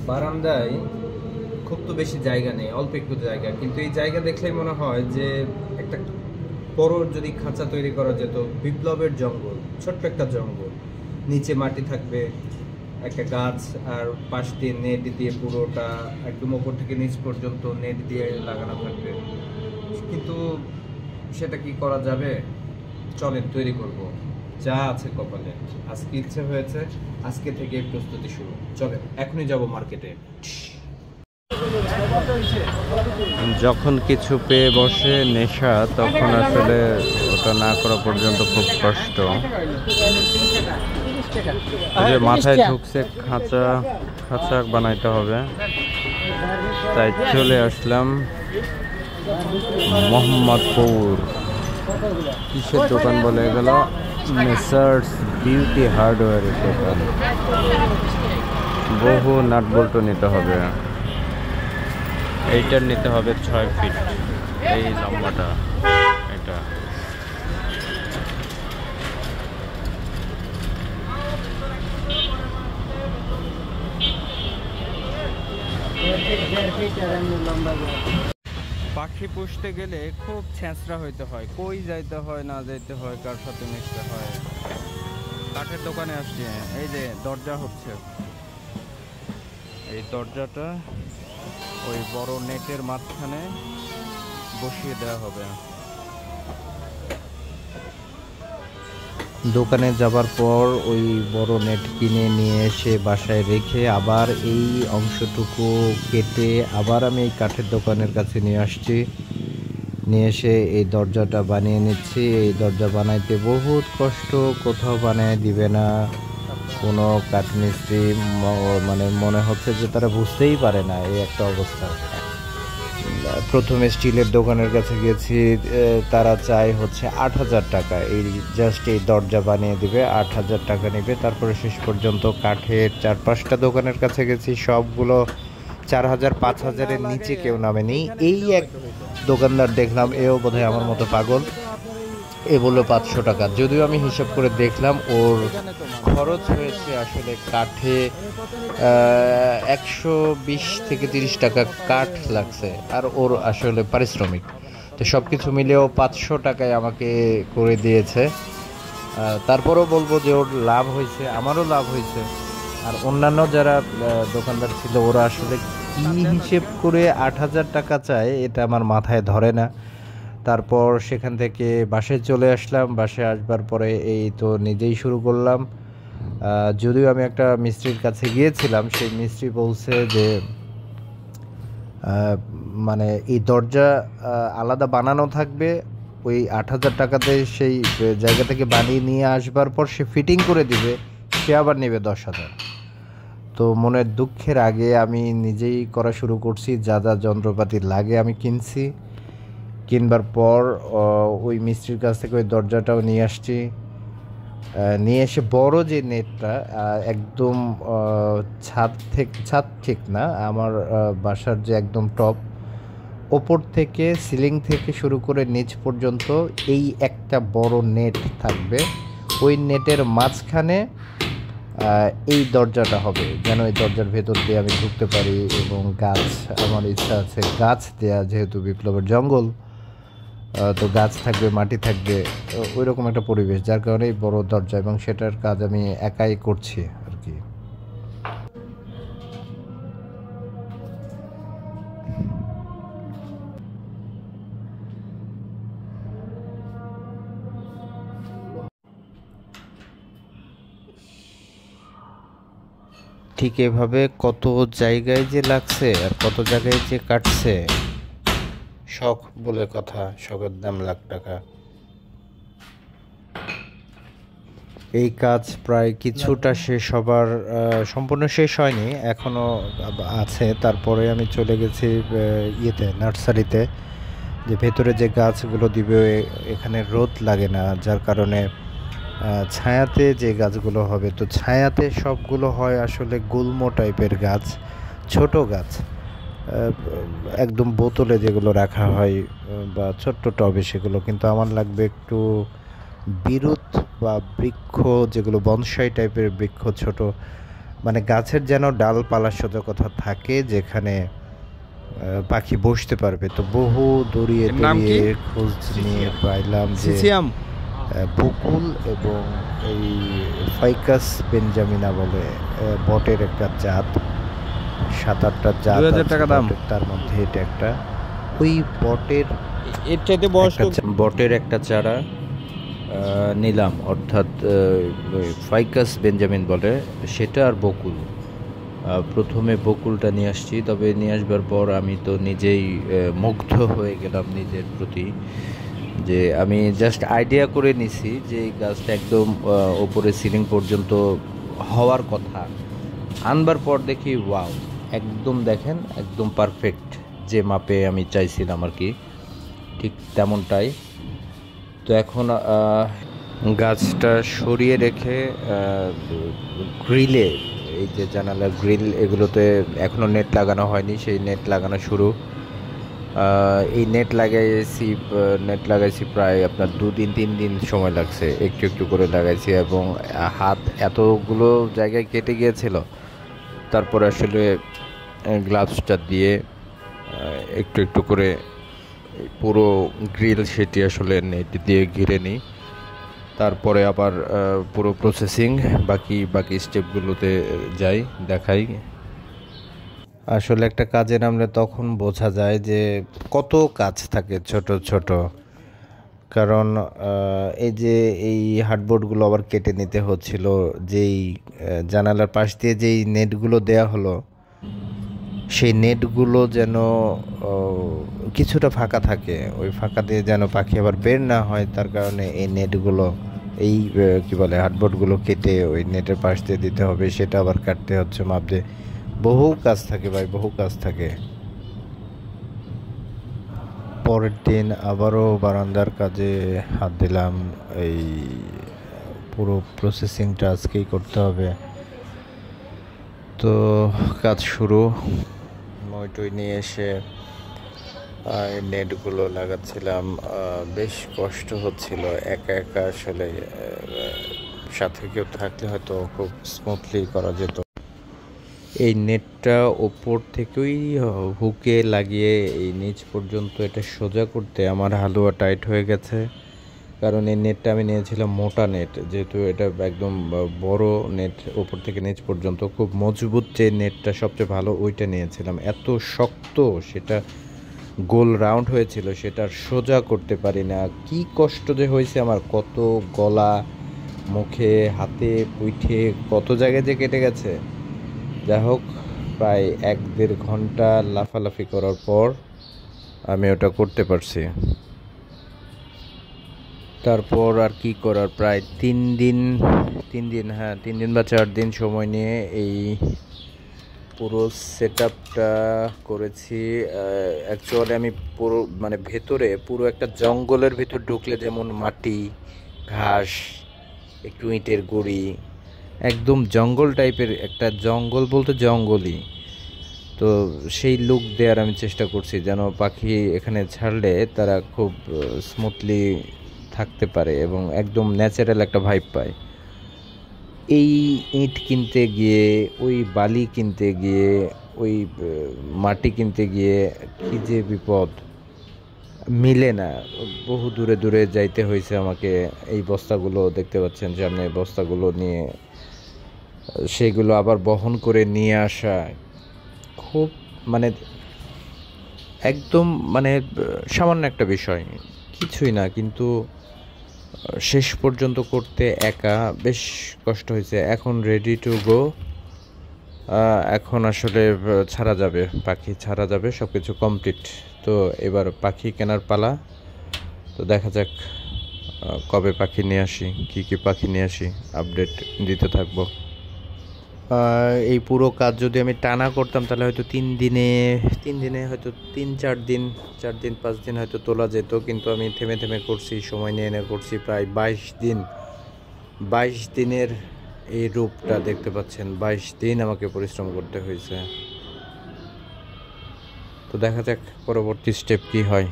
বারান্দায় খুব তো বেশি জায়গা নেই, অল্প একটু জায়গা, কিন্তু এই জায়গা দেখলেই মনে হয় যে একটা বড় যদি খাঁচা তৈরি করা যেত। বিপ্লবের জঙ্গল, ছোট্ট একটা জঙ্গল, নিচে মাটি থাকবে, একটা গাছ, আর পাশ দিয়ে নেট দিয়ে পুরোটা একদম ওপর থেকে নিচ পর্যন্ত নেট দিয়ে লাগানো থাকবে। কিন্তু সেটা কি করা যাবে? চলেন তৈরি করব, যা আছে কপালে। আজকে ইচ্ছে হয়েছে, আজকে থেকে প্রস্তুতি শুরু। চলেন এখনই যাব মার্কেটে। যখন কিছু পেয়ে বসে নেশা, তখন আসলে ওটা না করা পর্যন্ত খুব কষ্ট। যে মাথায় ঢুকছে খাঁচা খাঁচা বানাইতে হবে, তাই চলে আসলাম মোহাম্মদপুর। কিসের দোকান বলে গেল? মেসার্স বিউটি হার্ডওয়্যারের দোকান। বহু নাট বল্টু নিতে হবে। এইটার নিতে হবে 6 ফিট, এই লম্বাটা এটা। পাখি পুষতে গেলে খুব ছেঁচড়া হইতে হয়, কই যাইতে হয় না যাইতে হয়, কার সাথে মিশতে হয়। কাঠের দোকানে আসছি, এই যে দরজা হচ্ছে, এই দরজাটা ওই বড় নেটের মাঝখানে বসিয়ে দেওয়া হবে। দোকানে যাবার পর ওই বড় নেট কিনে নিয়ে এসে বাসায় রেখে আবার এই অংশটুকু কেটে আবার আমি এই কাঠের দোকানের কাছে নিয়ে আসছি। নিয়ে এসে এই দরজাটা বানিয়ে নিচ্ছি। এই দরজা বানাইতে বহুত কষ্ট, কোথাও বানিয়ে দিবে না কোনো কাঠমিস্ত্রি। মানে মনে হচ্ছে যে তারা বুঝতেই পারে না, এই একটা অবস্থা। প্রথমে স্টিলের দোকানের কাছে গেছি, তারা চায় হচ্ছে 8,000 টাকা, এই জাস্ট এই দরজা বানিয়ে দিবে, 8,000 টাকা নেবে। তারপরে শেষ পর্যন্ত কাঠের 4-5টা দোকানের কাছে গেছি, সবগুলো 4,000 5,000-এর নিচে কেউ নামেনি। এই এক দোকানদার দেখলাম, এও বোধহয় আমার মতো পাগল, এ বললো 500 টাকা। যদিও আমি হিসাব করে দেখলাম ওর খরচ হয়েছে আসলে কাঠে 120 থেকে 30 টাকা কাঠ লাগছে, আর ওর আসলে পারিশ্রমিক। তো সব কিছু মিলেও 500 টাকায় আমাকে করে দিয়েছে। তারপরেও বলবো যে ওর লাভ হয়েছে, আমারও লাভ হয়েছে। আর অন্যান্য যারা দোকানদার ছিল, ওরা আসলে কী হিসেব করে 8,000 টাকা চায়, এটা আমার মাথায় ধরে না। তারপর সেখান থেকে বাসায় চলে আসলাম। বাসায় আসবার পরে এই তো নিজেই শুরু করলাম। যদিও আমি একটা মিস্ত্রির কাছে গিয়েছিলাম, সেই মিস্ত্রি বলছে যে মানে এই দরজা আলাদা বানানো থাকবে, ওই 8,000 টাকাতে সেই জায়গা থেকে বানিয়ে নিয়ে আসবার পর সে ফিটিং করে দিবে, সে আবার নেবে 10,000। তো মনের দুঃখের আগে আমি নিজেই করা শুরু করছি। যা যা যন্ত্রপাতি লাগে আমি কিনছি। কিনবার পর ওই মিস্ত্রির কাছ থেকে ওই দরজাটাও নিয়ে আসছি। নিয়ে এসে বড় যে নেটটা, একদম ছাদ ঠিক না, আমার বাসার যে একদম টপ, ওপর থেকে সিলিং থেকে শুরু করে নিচ পর্যন্ত এই একটা বড় নেট থাকবে। ওই নেটের মাঝখানে এই দরজাটা হবে, যেন এই দরজার ভেতর দিয়ে আমি ঢুকতে পারি। এবং গাছ, আমার ইচ্ছা আছে গাছ দেয়া, যেহেতু বিপ্লবের জঙ্গল, তো গাছ থাকবে, মাটি থাকবে, ওই রকম একটা পরিবেশ, যার কারণে এই বড় দরজা, এবং সেটার কাজ আমি একাই করছি আর কি। ঠিক এভাবে কত জায়গায় যে লাগছে আর কত জায়গায় যে কাটছে, শখ বলে কথা, শখের দাম লাখ টাকা। এই কাজ প্রায় কিছুটা শেষ হবার, সম্পূর্ণ শেষ হয়নি, এখনও আছে। তারপরে আমি চলে গেছি ইয়েতে, নার্সারিতে, যে ভেতরে যে গাছগুলো দিবে, এখানে রোদ লাগে না, যার কারণে ছায়াতে যে গাছগুলো হবে, তো ছায়াতে সবগুলো হয় আসলে গুল্ম টাইপের গাছ, ছোট গাছ, একদম বোতলে যেগুলো রাখা হয় বা ছোট্ট টবে সেগুলো। কিন্তু আমার লাগবে একটু বিরুৎ বা বৃক্ষ, যেগুলো বনসাই টাইপের বৃক্ষ, ছোট মানে গাছের যেন ডালপালা সোজা কথা থাকে যেখানে পাখি বসতে পারবে। তো বহু দৌড়িয়ে এর নাম কি? দৌড়িয়ে খোঁজ নিয়ে পাইলাম যে সিসিয়াম। বকুল এবং এই ফাইকাস বেঞ্জামিনা বলে বটের একটা জাত, 7-8টা জাত 2000 আছে টাকা দাম। বটের, তার মধ্যে এটা একটা। ওই বটের এর চাইতে বয়স বটের একটা চারা নিলাম, অর্থাৎ ফাইকাস বেঞ্জামিন বলে সেটা, আর বকুল। প্রথমে বকুলটা নিয়ে আসছি, তবে নিয়ে আসবার পর আমি তো নিজেই মুগ্ধ হয়ে গেলাম নিজের প্রতি, যে আমি জাস্ট আইডিয়া করে নিছি যে এই গাছটা একদম ওপরে সিলিং পর্যন্ত হওয়ার কথা। আনবার পর দেখি ওয়াও, একদম দেখেন একদম পারফেক্ট, যে মাপে আমি চাইছিলাম আর কি, ঠিক তেমনটাই। তো এখন গাছটা সরিয়ে রেখে গ্রিলে, এই যে জানালার গ্রিল, এগুলোতে এখনও নেট লাগানো হয়নি, সেই নেট লাগানো শুরু। এই নেট লাগাইছি প্রায় আপনার 2-3 দিন সময় লাগছে, একটু একটু করে লাগাইছি, এবং হাত এতগুলো জায়গায় কেটে গিয়েছিল। তারপর আসলে গ্লাভসটা দিয়ে একটু একটু করে পুরো গ্রিল সেটি আসলে নেট দিয়ে ঘিরে নিই। তারপরে আবার পুরো প্রসেসিং বাকি স্টেপগুলোতে যাই, দেখাই। আসলে একটা কাজে নামলে তখন বোঝা যায় যে কত কাজ থাকে ছোট ছোট। কারণ এই যে এই হার্ডবোর্ডগুলো আবার কেটে নিতে হচ্ছিল, যেই জানালার পাশ দিয়ে যেই নেটগুলো দেয়া হলো, সেই নেটগুলো যেন কিছুটা ফাঁকা থাকে, ওই ফাঁকা দিয়ে যেন পাখি আবার বের না হয়, তার কারণে এই নেটগুলো, এই কি বলে হার্ডবোর্ডগুলো কেটে ওই নেটের পাশ দিয়ে দিতে হবে, সেটা আবার কাটতে হচ্ছে মাপ দিয়ে। বহু কাজ থাকে ভাই, বহু কাজ থাকে। পরের দিন আবারও বারান্দার কাজে হাত দিলাম। এই পুরো প্রসেসিংটা আজকেই করতে হবে। তো কাজ শুরু, মই নিয়ে এসে নেটগুলো লাগাচ্ছিলাম। বেশ কষ্ট হচ্ছিল একা একা, আসলে সাথে কেউ থাকলে হয়তো খুব স্মুথলি করা যেত। এই নেটটা ওপর থেকেই হুকে লাগিয়ে এই নিচ পর্যন্ত এটা সোজা করতে আমার হালুয়া টাইট হয়ে গেছে, কারণ এই নেটটা আমি নিয়েছিলাম মোটা নেট, যেহেতু এটা একদম বড় নেট, ওপর থেকে নিচ পর্যন্ত খুব মজবুত যে নেটটা সবচেয়ে ভালো ওইটা নিয়েছিলাম। এত শক্ত, সেটা গোল রাউন্ড হয়েছিল, সেটা সোজা করতে পারি না। কি কষ্ট যে হয়েছে আমার, কত গলা, মুখে, হাতে, পিঠে, কত জায়গায় যে কেটে গেছে। যাই হোক, প্রায় 1-1.5 ঘন্টা লাফালাফি করার পর আমি ওটা করতে পারছি। তারপর আর কি করার, প্রায় 3 দিন বা 4 দিন সময় নিয়ে এই পুরো সেট আপটা করেছি। অ্যাকচুয়ালি আমি পুরো মানে ভেতরে পুরো একটা জঙ্গলের ভিতর ঢুকলে যেমন মাটি, ঘাস, একটু ইটের গুঁড়ি, একদম জঙ্গল টাইপের, একটা জঙ্গল বলতে জঙ্গলই, তো সেই লুক দেওয়ার আমি চেষ্টা করছি, যেন পাখি এখানে ছাড়লে তারা খুব স্মুথলি থাকতে পারে এবং একদম ন্যাচারাল একটা ভাইব পায়। এই ইট কিনতে গিয়ে, ওই বালি কিনতে গিয়ে, ওই মাটি কিনতে গিয়ে কি যে বিপদ, মিলে না। বহু দূরে দূরে যাইতে হয়েছে আমাকে। এই বস্তাগুলো দেখতে পাচ্ছেন সামনে, বস্তাগুলো নিয়ে সেগুলো আবার বহন করে নিয়ে আসা, খুব মানে একদম মানে সামান্য একটা বিষয়, কিছুই না, কিন্তু শেষ পর্যন্ত করতে একা বেশ কষ্ট হয়েছে। এখন রেডি টু গো, এখন আসলে ছাড়া যাবে, পাখি ছাড়া যাবে, সব কিছু কমপ্লিট। তো এবার পাখি কেনার পালা। তো দেখা যাক কবে পাখি নিয়ে আসি, কি পাখি নিয়ে আসি, আপডেট দিতে থাকবো। এই পুরো কাজ যদি আমি টানা করতাম তাহলে হয়তো 3 দিনে হয়তো 4 দিন 5 দিন হয়তো তোলা যেত, কিন্তু আমি থেমে থেমে করছি, সময় নিয়ে এনে করছি। প্রায় 22 দিনের এই রূপটা দেখতে পাচ্ছেন, 22 দিন আমাকে পরিশ্রম করতে হয়েছে। তো দেখা যাক পরবর্তী স্টেপ কি হয়।